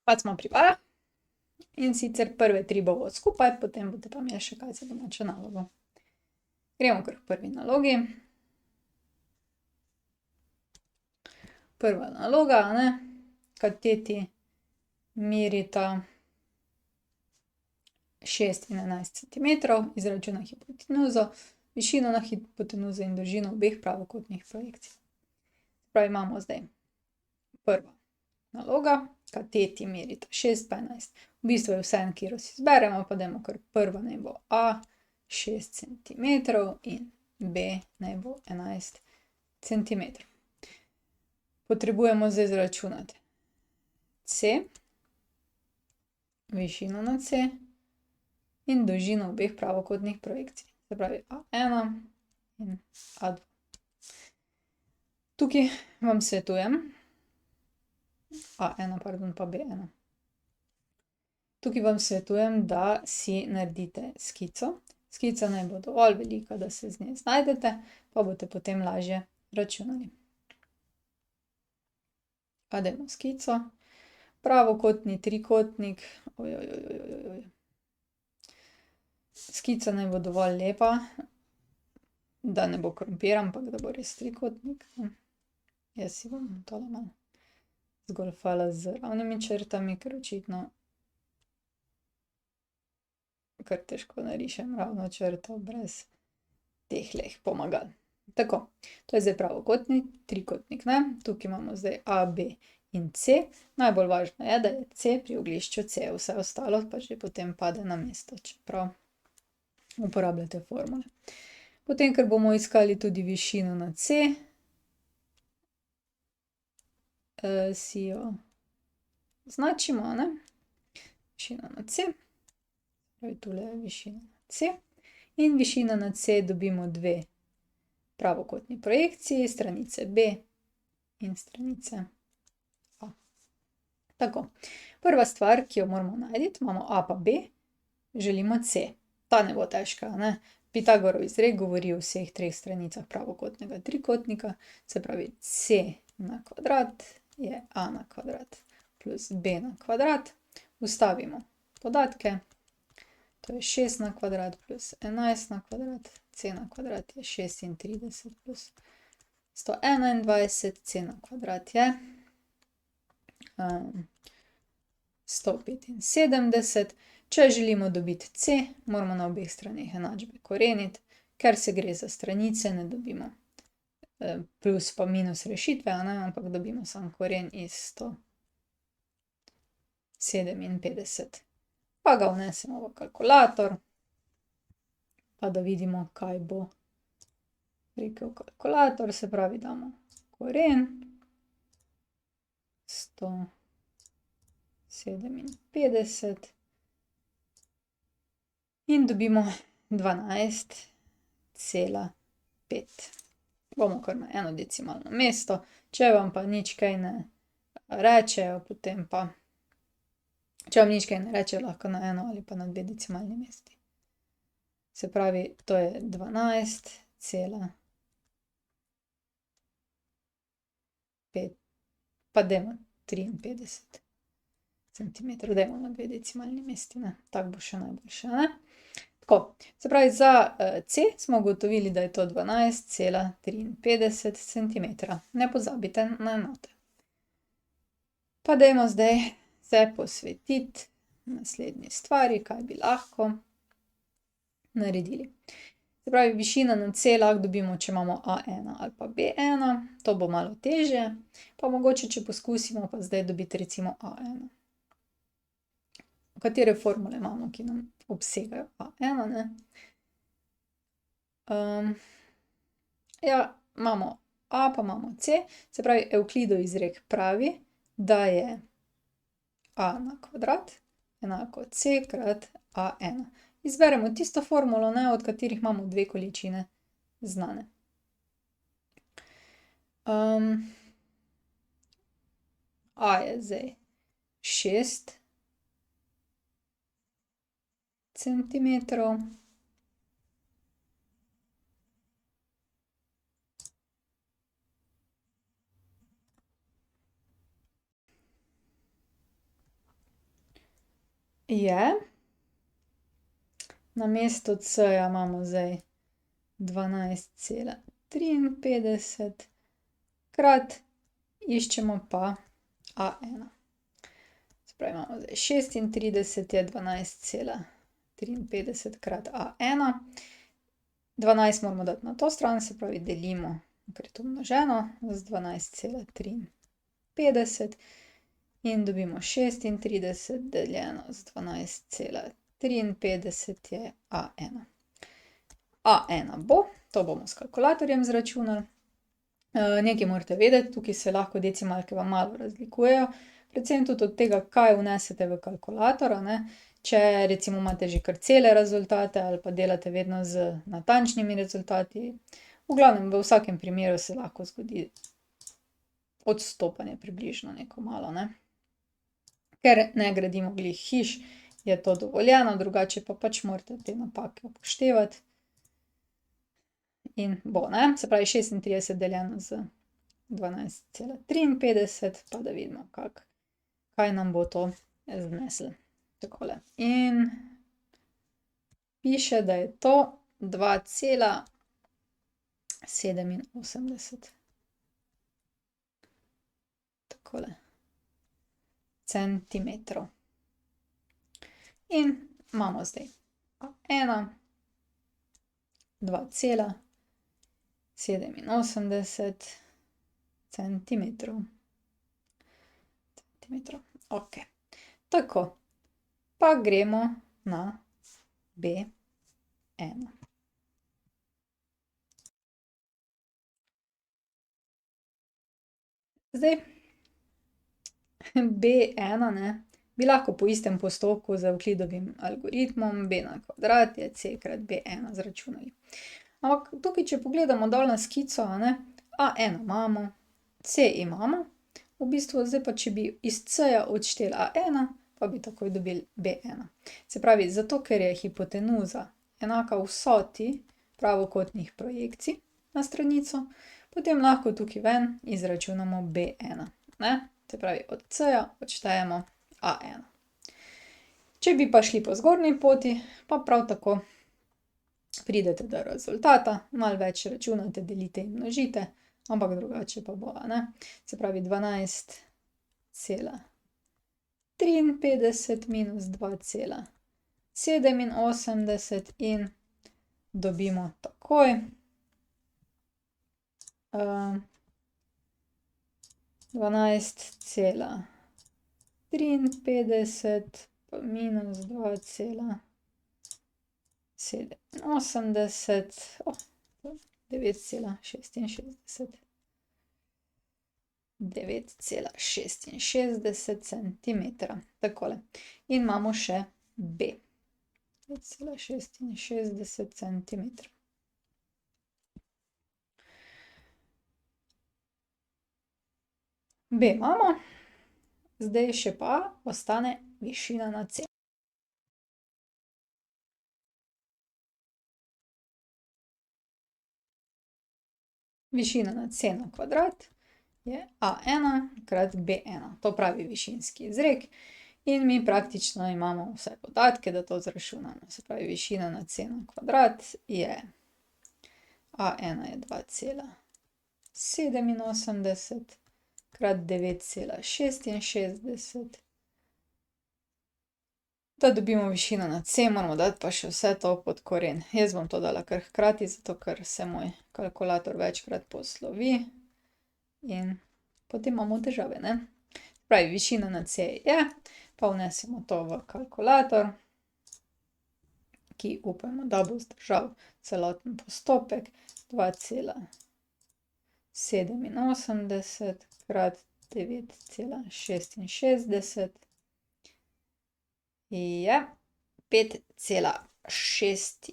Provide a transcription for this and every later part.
Pa smo pri parah. In sicer prve 3 bomo skupaj, potem boste pa imeli še kaj za domačo nalogo. Gremo kar k prvi nalogi. Prva naloga, kateti merita 6 in 11 centimetrov, izračunaj hipotenuzo, višino na hipotenuzo in dolžino obeh pravokotnih projekcij. Pravi, imamo zdaj prva naloga, kateti merita 6 pa 11. V bistvu je vseeno, katero si izberemo, pa dajmo kar prva naj bo A 6 centimetrov in B naj bo 11 centimetrov. Potrebujemo zdaj izračunati C, višino na C in dolžino obeh pravokotnih projekcij. Se pravi A1 in A2. Tukaj vam svetujem, A1, pardon, pa B1. Tukaj vam svetujem, da si naredite skico. Skica naj bo dovolj velika, da se z nje znajdete, pa boste potem lažje računali. Pa dajmo skico. Pravokotni trikotnik. Skica naj bo dovolj lepa, da ne bo krompir, ampak da bo res trikotnik. Jaz si bom tole malo zgolfala z ravnimi črtami, ker očitno kar težko narišem ravno črto brez tehleh pomagal. Tako, to je zdaj pravokotni trikotnik, Tukaj imamo zdaj A, B in C. Najbolj važno je, da je C pri oglišču C, vse ostalo pa že potem pade na mesto, čeprav uporabljate formule. Potem, ker bomo iskali tudi višino na C, si jo označimo, Višina na C. Pravi, tule je višina na C. In višina na C dobimo dve pravokotni projekciji, stranice B in stranice A. Tako, prva stvar, ki jo moramo najti, imamo A pa B, želimo C. Ta ne bo težka, Pitagorov izrek govori o vseh 3 stranicah pravokotnega trikotnika, se pravi C na kvadrat je A na kvadrat plus B na kvadrat. Vstavimo podatke, to je 6 na kvadrat plus 11 na kvadrat, C na kvadrat je 36 plus 121, C na kvadrat je 175. Če želimo dobiti C, moramo na obeh straneh enačbe koreniti, ker se gre za stranice, ne dobimo plus pa minus rešitve, ampak dobimo samo koren iz 157. Pa ga vnesemo v kalkulator, pa da vidimo, kaj bo rekel kalkulator, se pravi, damo koren 157 in dobimo 12,5. Bomo kar na eno decimalno mesto, če vam pa nič kaj ne rečejo, potem pa, če vam nič kaj ne rečejo, lahko na eno ali pa na 2 decimalni mesti. Se pravi, to je 12,5, pa dajmo 53 centimetrov, dajmo na 2 decimalni mesti, tako bo še najboljše, Tako, se pravi, za C smo ugotovili, da je to 12,53 centimetra. Ne pozabite na enote. Pa dajmo zdaj se posvetiti naslednji stvari, kaj bi lahko naredili. Se pravi, višina na C lahko dobimo, če imamo A1 ali pa B1, to bo malo težje, pa mogoče, če poskusimo pa zdaj dobiti recimo A1. Katere formule imamo, ki nam obsegajo A1, Ja, imamo A pa imamo C, se pravi, Evklidov izrek pravi, da je A na kvadrat enako C krat A1. Izberemo tisto formulo, od katerih imamo 2 količine znane. A je zdaj 6 centimetrov. je, namesto c-ja imamo zdaj 12,53 krat, iščemo pa a1. Se pravi, imamo zdaj 36 je 12,53 krat a1. 12 moramo dati na to stran, se pravi, delimo, ker je to množeno, z 12,53 in dobimo 36 deljeno z 12,53 je a1. A1 bo, to bomo s kalkulatorjem izračunali. Nekaj morate vedeti, tukaj se lahko decimalke vam malo razlikujejo, predvsem tudi od tega, kaj vnesete v kalkulator, a ne. Če recimo imate že kar cele rezultate ali pa delate vedno z natančnimi rezultati, v glavnem, v vsakem primeru se lahko zgodi odstopanje približno neko malo, ne. Ker ne gradimo glih hiš, je to dovoljeno, drugače pa pač morate te napake upoštevati. In bo, ne, se pravi 36 deljeno z 12,53, pa da vidimo, kaj nam bo to zneslo. Takole. In piše, da je to 2,87. Takole. Centimetrov. In imamo zdaj a1, 2,87 centimetrov. Okej. Tako. Pa gremo na B1. Zdaj, B1, ne, bi lahko po istem postopku z Evklidovim algoritmom b na kvadrat je c krat b1 izračunali. Ampak tukaj, če pogledamo dol na skico, a ne, a1 imamo, c imamo, v bistvu zdaj pa, če bi iz c-ja odšteli a1, pa bi takoj dobili b1. Se pravi, zato ker je hipotenuza enaka vsoti pravokotnih projekcij na stranico, potem lahko tukaj ven izračunamo b1, ne. Se pravi, od c-ja odštejemo a1. Če bi pa šli po zgornji poti, pa prav tako pridete do rezultata, malo več računate, delite in množite, ampak drugače pa bo, a ne. Se pravi 12,53 minus 2,87 in dobimo takoj 12,53 pa minus 2,87, 9,66. 9,66 centimetra. Takole. In imamo še B. 5,66 centimetra. B imamo, zdaj še pa ostane višina na C. Višina na C na kvadrat je a1 krat b1, to pravi višinski izrek. In mi praktično imamo vse podatke, da to izračunamo. Se pravi, višina na c na kvadrat je a1 je 2,87 krat 9,66. Da dobimo višino na c, moramo dati pa še vse to pod koren. Jaz bom to dala kar hkrati, zato ker se moj kalkulator večkrat poslovi in potem imamo težave, ne. Pravi, višina na c je, pa vnesemo to v kalkulator, ki upajmo, da bo zdržal celoten postopek. 2,87 krat 9,66 je 5,26.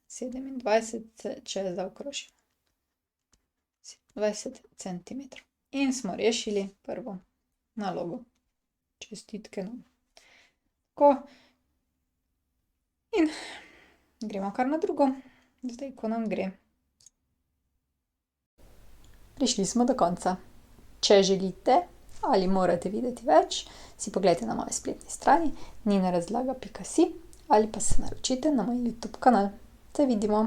27, če zaokrožimo. 20 centimetrov. In smo rešili prvo nalogo. Čestitke nam. Tako. In gremo kar na drugo, zdaj, ko nam gre. Prišli smo do konca. Če želite, ali morate videti več, si pogledajte na moji spletni strani ninarazlaga.si ali pa se naročite na moj YouTube kanal. Se vidimo!